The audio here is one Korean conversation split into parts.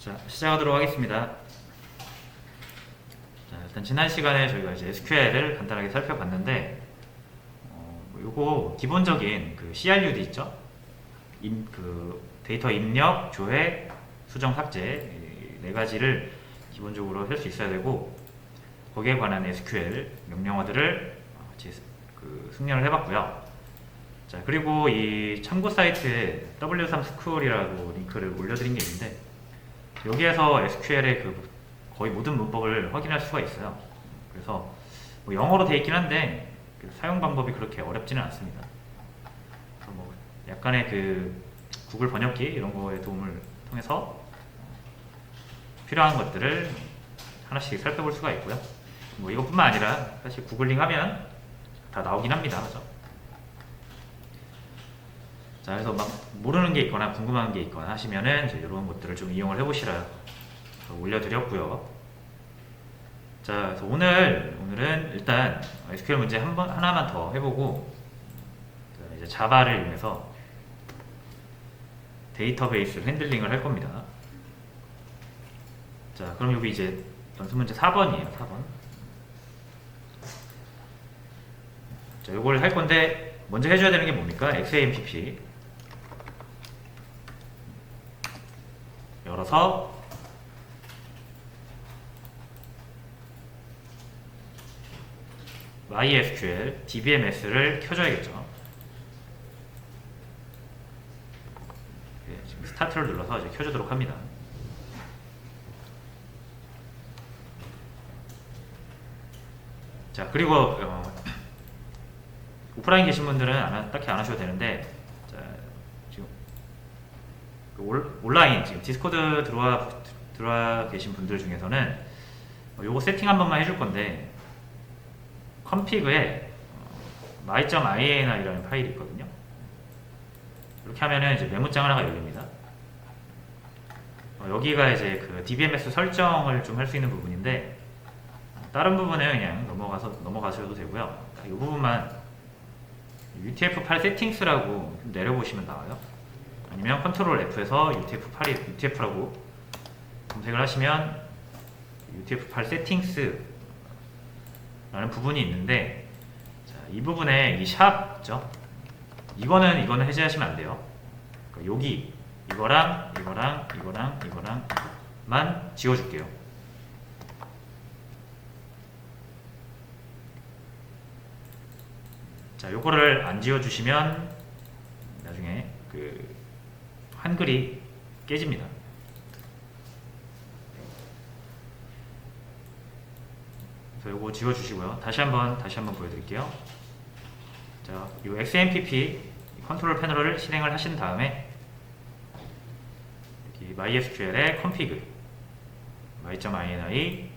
자, 시작하도록 하겠습니다. 자, 일단 지난 시간에 저희가 이제 SQL을 간단하게 살펴봤는데, 요거 기본적인 그 CRUD 있죠? 그 데이터 입력, 조회, 수정, 삭제 이 네 가지를 기본적으로 할 수 있어야 되고, 거기에 관한 SQL 명령어들을 그 숙련을 해봤고요. 자, 그리고 이 참고 사이트에 W3스쿨이라고 링크를 올려드린 게 있는데, 여기에서 SQL의 그 거의 모든 문법을 확인할 수가 있어요. 그래서 뭐 영어로 되어 있긴 한데 그 사용 방법이 그렇게 어렵지는 않습니다. 그래서 뭐 약간의 그 구글 번역기 이런 거의 도움을 통해서 필요한 것들을 하나씩 살펴볼 수가 있고요. 뭐 이것뿐만 아니라 사실 구글링 하면 다 나오긴 합니다. 그죠? 자, 그래서 막 모르는 게 있거나 궁금한 게 있거나 하시면은 이제 이런 것들을 좀 이용을 해보시라 올려드렸고요. 자, 그래서 오늘은 일단 SQL 문제 하나만 더 해보고 이제 자바를 이용해서 데이터베이스 핸들링을 할 겁니다. 자, 그럼 여기 이제 연습 문제 4번이에요. 4번. 자, 요걸 할 건데 먼저 해줘야 되는 게 뭡니까? XAMPP 열어서 MySQL DBMS를 켜줘야겠죠. 네, 지금 스타트를 눌러서 이제 켜주도록 합니다. 자, 그리고 오프라인 계신 분들은 딱히 안 하셔도 되는데, 자, 지금 온라인 지금 디스코드 들어와 계신 분들 중에서는 요거 세팅 한 번만 해줄 건데, 컴피그에 my.in이라는 파일이 있거든요. 이렇게 하면은 이제 메모장 하나가 열립니다. 여기가 이제 그 DBMS 설정을 좀 할 수 있는 부분인데, 다른 부분은 그냥 넘어가셔도 되고요. 이 부분만 UTF-8 세팅스라고 내려보시면 나와요. 아니면 컨트롤 F에서 UTF-8라고 검색을 하시면 UTF-8 세팅스 라는 부분이 있는데, 자, 이 부분에 이 샵 있죠? 이거는 해제하시면 안 돼요. 그러니까 여기 이거랑만 지워줄게요. 자, 요거를 안 지워주시면 나중에 그 한글이 깨집니다. 그래서 요거 지워주시고요. 다시 한번 보여드릴게요. 자, 이 XAMPP 컨트롤 패널을 실행을 하신 다음에 여기 MySQL의 config my.ini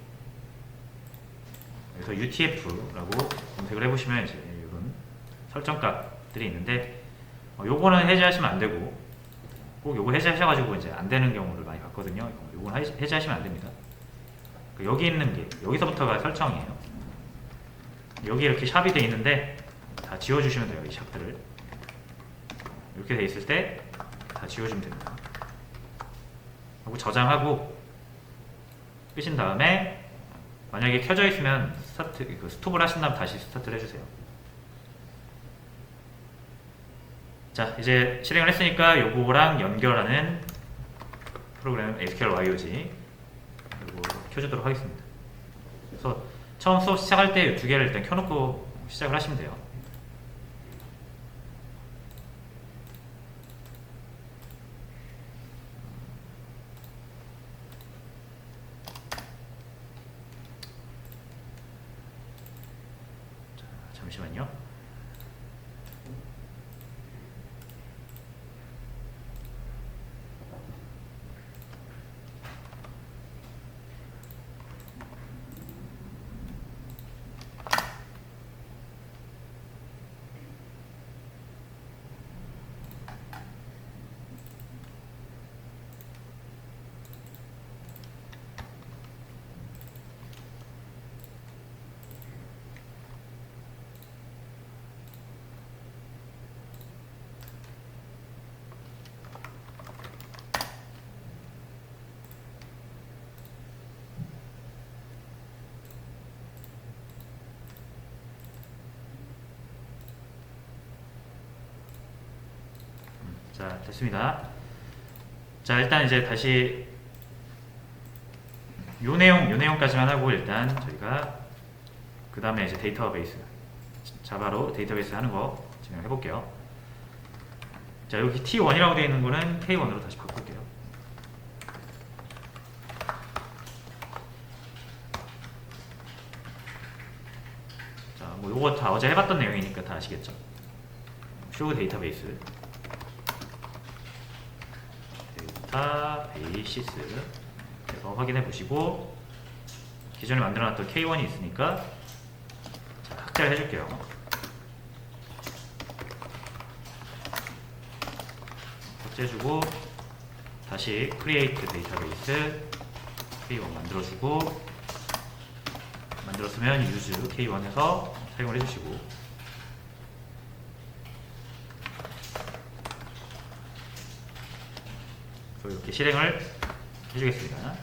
여기서 UTF라고 검색을 해보시면 이제 이런 설정값들이 있는데, 요거는 해제하시면 안 되고, 꼭 요거 해제하셔가지고 이제 안 되는 경우를 많이 봤거든요. 요거는 해제하시면 안 됩니다. 여기 있는 게 여기서부터가 설정이에요. 여기 이렇게 샵이 돼 있는데 다 지워주시면 돼요. 이 샵들을 이렇게 돼 있을 때 다 지워주면 됩니다. 하고 저장하고 끄신 다음에 만약에 켜져 있으면 스톱을 하신 다음 다시 스타트를 해주세요. 자, 이제 실행을 했으니까 요거랑 연결하는 프로그램 SQL YOG 이거 켜주도록 하겠습니다. 그래서 처음 수업 시작할 때 이 두 개를 일단 켜놓고 시작을 하시면 돼요. 자, 잠시만요. 자, 됐습니다. 자, 일단 이제 다시 요 내용까지만 하고 일단 저희가 그 다음에 이제 데이터베이스 자바로 데이터베이스 하는 거 진행해 볼게요. 자, 여기 T1이라고 되어 있는 거는 K1으로 다시 바꿀게요. 자, 뭐 요거 다 어제 해봤던 내용이니까 다 아시겠죠? show 데이터베이스 데이터베이시스 그래서 확인해 보시고 기존에 만들어놨던 K1이 있으니까 자, 삭제를 해줄게요. 삭제해주고 다시 create 데이터베이스 K1 만들어주고 만들었으면 use K1에서 사용을 해주시고 이렇게 실행을 해주겠습니다.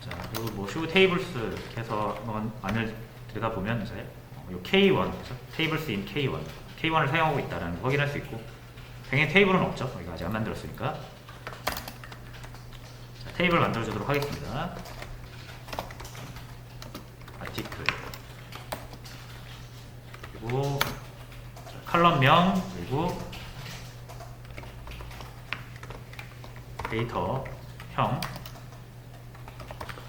자, 그리고 뭐 show tables 해서 한번 안을 들여다보면 이제 요 K1, 그죠? tables in K1, K1을 사용하고 있다는 걸 확인할 수 있고 당연히 테이블은 없죠. 우리가 아직 안 만들었으니까. 자, 테이블 만들어주도록 하겠습니다. 아티클 그리고 컬럼명 그리고 데이터형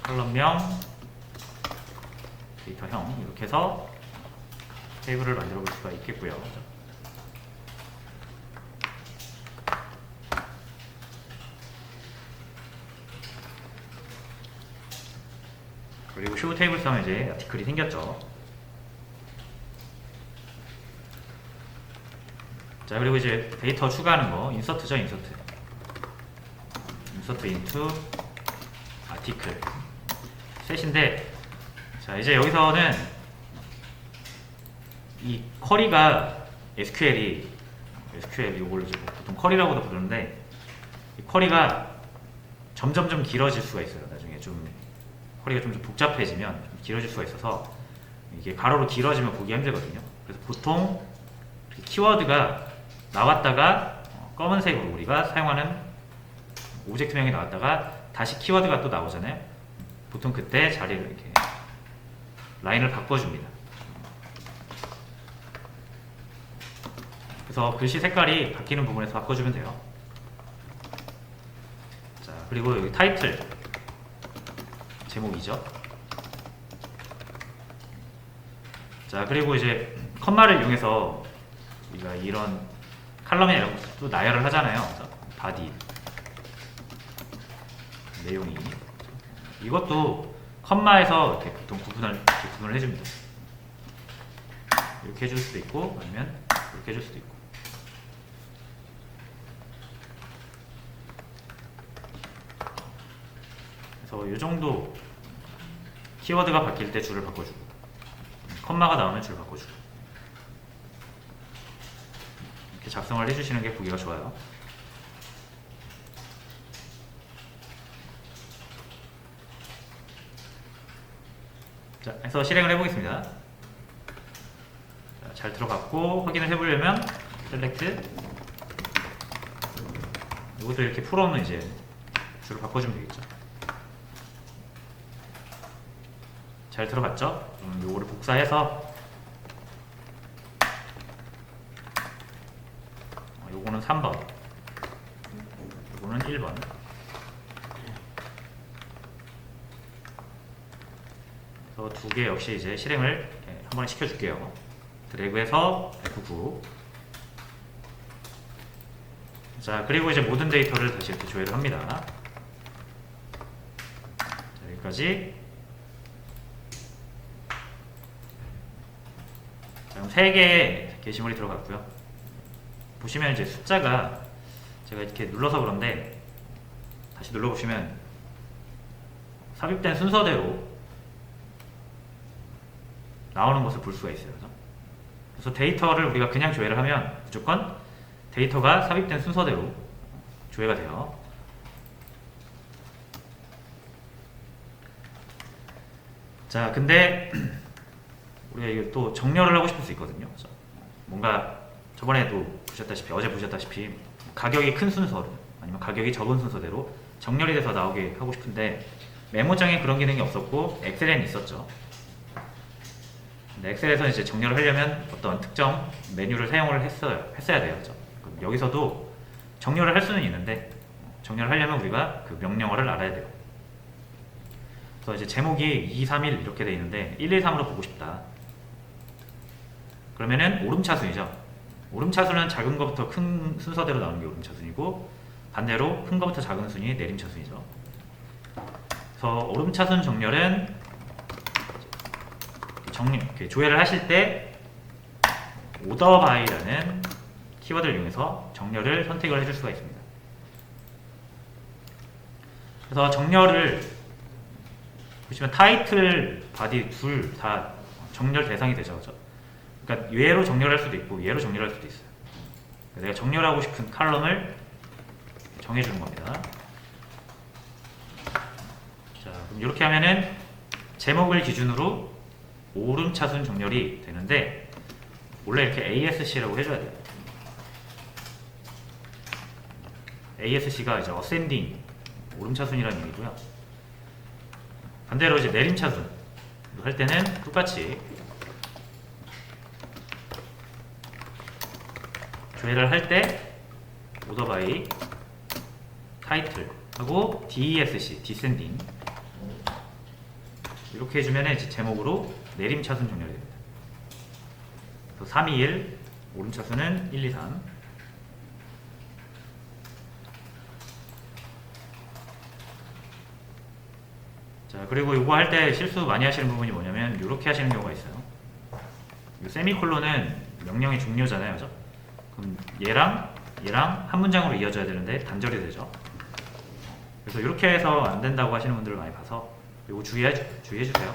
컬럼명 데이터형 이렇게 해서 테이블을 만들어 볼 수가 있겠고요. 그리고 show tables 하면 이제 아티클이 생겼죠. 자, 그리고 이제 데이터 추가하는 거 인서트죠. 인서트 into 아티클 셋인데 자, 이제 여기서는 이 쿼리가 SQL 이걸 보통 쿼리라고도 부르는데 이 쿼리가 점점점 길어질 수가 있어요. 나중에 좀 쿼리가 좀 복잡해지면 좀 길어질 수가 있어서 이게 가로로 길어지면 보기 힘들거든요. 그래서 보통 키워드가 나왔다가 검은색으로 우리가 사용하는 오브젝트명이 나왔다가 다시 키워드가 또 나오잖아요. 보통 그때 자리를 이렇게 라인을 바꿔줍니다. 그래서 글씨 색깔이 바뀌는 부분에서 바꿔주면 돼요. 자, 그리고 여기 타이틀 제목이죠. 자, 그리고 이제 컴마를 이용해서 우리가 이런 칼럼이나 이런 것도 나열을 하잖아요. 바디 내용이 이것도 컴마에서 이렇게 보통 구분을 해줍니다. 이렇게 해줄 수도 있고 아니면 이렇게 해줄 수도 있고. 그래서 이 정도 키워드가 바뀔 때 줄을 바꿔주고 컴마가 나오면 줄 바꿔주고 이렇게 작성을 해주시는 게 보기가 좋아요. 자, 해서 실행을 해보겠습니다. 자, 잘 들어갔고 확인을 해보려면 셀렉트 이것도 이렇게 풀어놓는 이제 줄을 바꿔주면 되겠죠. 잘 들어갔죠? 요거를 복사해서 요거는 3번 요거는 1번 그래서 두 개 역시 이제 실행을 한 번에 시켜줄게요. 드래그해서 F9 자, 그리고 이제 모든 데이터를 다시 이렇게 조회를 합니다. 자, 여기까지 자, 그럼 3개의 게시물이 들어갔고요. 보시면 이제 숫자가 제가 이렇게 눌러서 그런데 다시 눌러보시면 삽입된 순서대로 나오는 것을 볼 수가 있어요. 그래서 데이터를 우리가 그냥 조회를 하면 무조건 데이터가 삽입된 순서대로 조회가 돼요. 자, 근데 우리가 이거 또 정렬을 하고 싶을 수 있거든요. 그래서 뭔가 저번에도 보셨다시피, 어제 보셨다시피 가격이 큰 순서로 아니면 가격이 적은 순서대로 정렬이 돼서 나오게 하고 싶은데 메모장에 그런 기능이 없었고 엑셀에는 있었죠. 근데 엑셀에서 이제 정렬을 하려면 어떤 특정 메뉴를 사용을 했어야 돼요. 그렇죠? 그럼 여기서도 정렬을 할 수는 있는데 정렬을 하려면 우리가 그 명령어를 알아야 돼요. 그래서 이제 제목이 2, 3, 1 이렇게 돼 있는데 1, 2, 3으로 보고 싶다. 그러면은 오름차순이죠. 오름차순은 작은 것부터 큰 순서대로 나오는 게 오름차순이고 반대로 큰 것부터 작은 순이 내림차순이죠. 그래서 오름차순 정렬은 조회를 하실 때 order by라는 키워드를 이용해서 정렬을 선택을 해줄 수가 있습니다. 그래서 정렬을 보시면 타이틀, 바디 둘 다 정렬 대상이 되죠. 그렇죠? 그러니까 얘로 정렬할 수도 있고 얘로 정렬할 수도 있어요. 그러니까 내가 정렬하고 싶은 칼럼을 정해주는 겁니다. 자, 그럼 이렇게 하면은 제목을 기준으로 오름차순 정렬이 되는데 원래 이렇게 ASC라고 해줘야 돼요. ASC가 이제 어센딩 오름차순이라는 의미고요. 반대로 이제 내림차순 할 때는 똑같이 조회를 할 때 order by 타이틀 하고 DESC 디센딩 이렇게 해주면 이제 제목으로 내림차순 정렬이 됩니다. 3, 2, 1 오름차순은 1, 2, 3. 자, 그리고 이거 할 때 실수 많이 하시는 부분이 뭐냐면 이렇게 하시는 경우가 있어요. 이 세미콜론은 명령의 종료잖아요, 그죠? 그럼 얘랑 한 문장으로 이어져야 되는데 단절이 되죠. 그래서 이렇게 해서 안 된다고 하시는 분들을 많이 봐서 이거 주의해 주세요.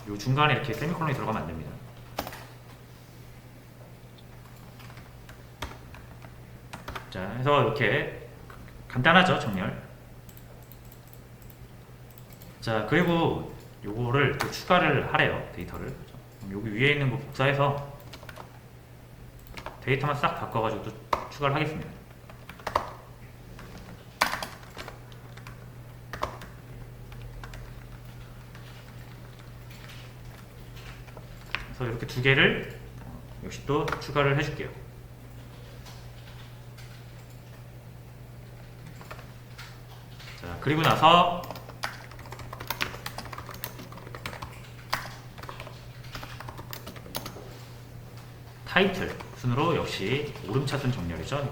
이 중간에 이렇게 세미콜론이 들어가면 안 됩니다. 자, 그래서 이렇게 간단하죠, 정렬. 자, 그리고 요거를 또 추가를 하래요, 데이터를. 여기 위에 있는 거 복사해서 데이터만 싹 바꿔가지고 또 추가를 하겠습니다. 그래서 이렇게 두 개를 역시 또 추가를 해줄게요. 자, 그리고 나서 타이틀 순으로 역시 오름차순 정렬이죠.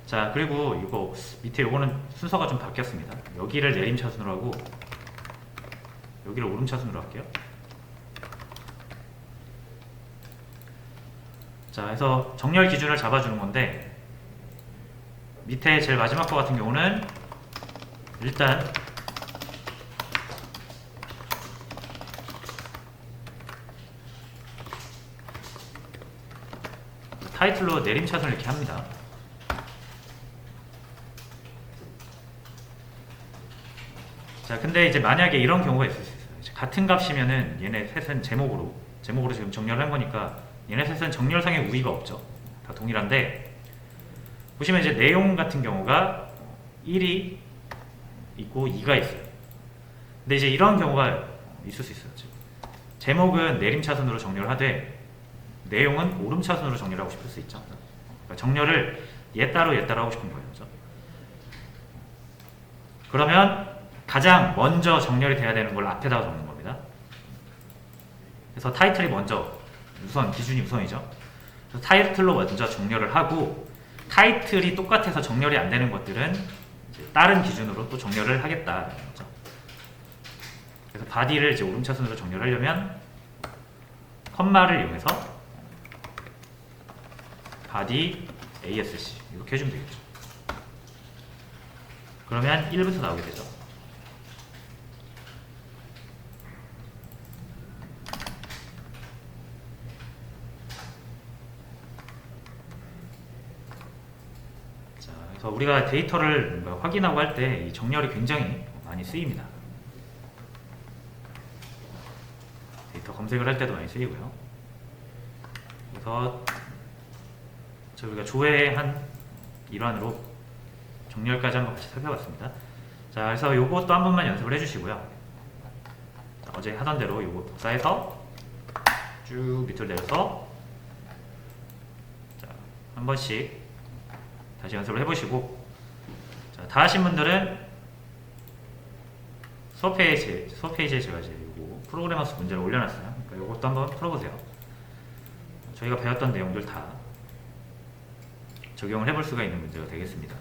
자, 그리고 이거 밑에 요거는 순서가 좀 바뀌었습니다. 여기를 내림차순으로 하고 여기를 오름차순으로 할게요. 자, 그래서 정렬 기준을 잡아주는 건데 밑에 제일 마지막 거 같은 경우는 일단 타이틀로 내림차순을 이렇게 합니다. 자, 근데 이제 만약에 이런 경우가 있을 수 있어요. 같은 값이면은 얘네 셋은 제목으로 지금 정렬을 한 거니까 얘네 셋은 정렬상의 우위가 없죠. 다 동일한데 보시면 이제 내용 같은 경우가 1이 있고 2가 있어요. 근데 이제 이런 경우가 있을 수 있어요. 제목은 내림차순으로 정렬을 하되 내용은 오름차순으로 정렬하고 싶을 수 있죠. 그러니까 정렬을 얘 따로 하고 싶은 거예요. 그렇죠? 그러면 가장 먼저 정렬이 돼야 되는 걸 앞에다가 적는 겁니다. 그래서 타이틀이 먼저 기준이 우선이죠. 그래서 타이틀로 먼저 정렬을 하고 타이틀이 똑같아서 정렬이 안 되는 것들은 이제 다른 기준으로 또 정렬을 하겠다는 거죠. 그래서 바디를 이제 오름차순으로 정렬하려면 컴마를 이용해서 바디 ASC 이렇게 해주면 되겠죠. 그러면 1부터 나오게 되죠. 자, 그래서 우리가 데이터를 뭔가 확인하고 할 때 이 정렬이 굉장히 많이 쓰입니다. 데이터 검색을 할 때도 많이 쓰이고요. 그래서 저희가 조회의 한 일환으로 정렬까지 한번 같이 살펴봤습니다. 자, 그래서 요것도 한 번만 연습을 해주시고요. 자, 어제 하던 대로 요거 복사해서 쭉 밑으로 내려서 자, 한 번씩 다시 연습을 해보시고, 자, 다 하신 분들은 수업 페이지에 제가 이제 요거 프로그래머스 문제를 올려놨어요. 그러니까 요것도 한번 풀어보세요. 저희가 배웠던 내용들 다 적용을 해볼 수가 있는 문제가 되겠습니다.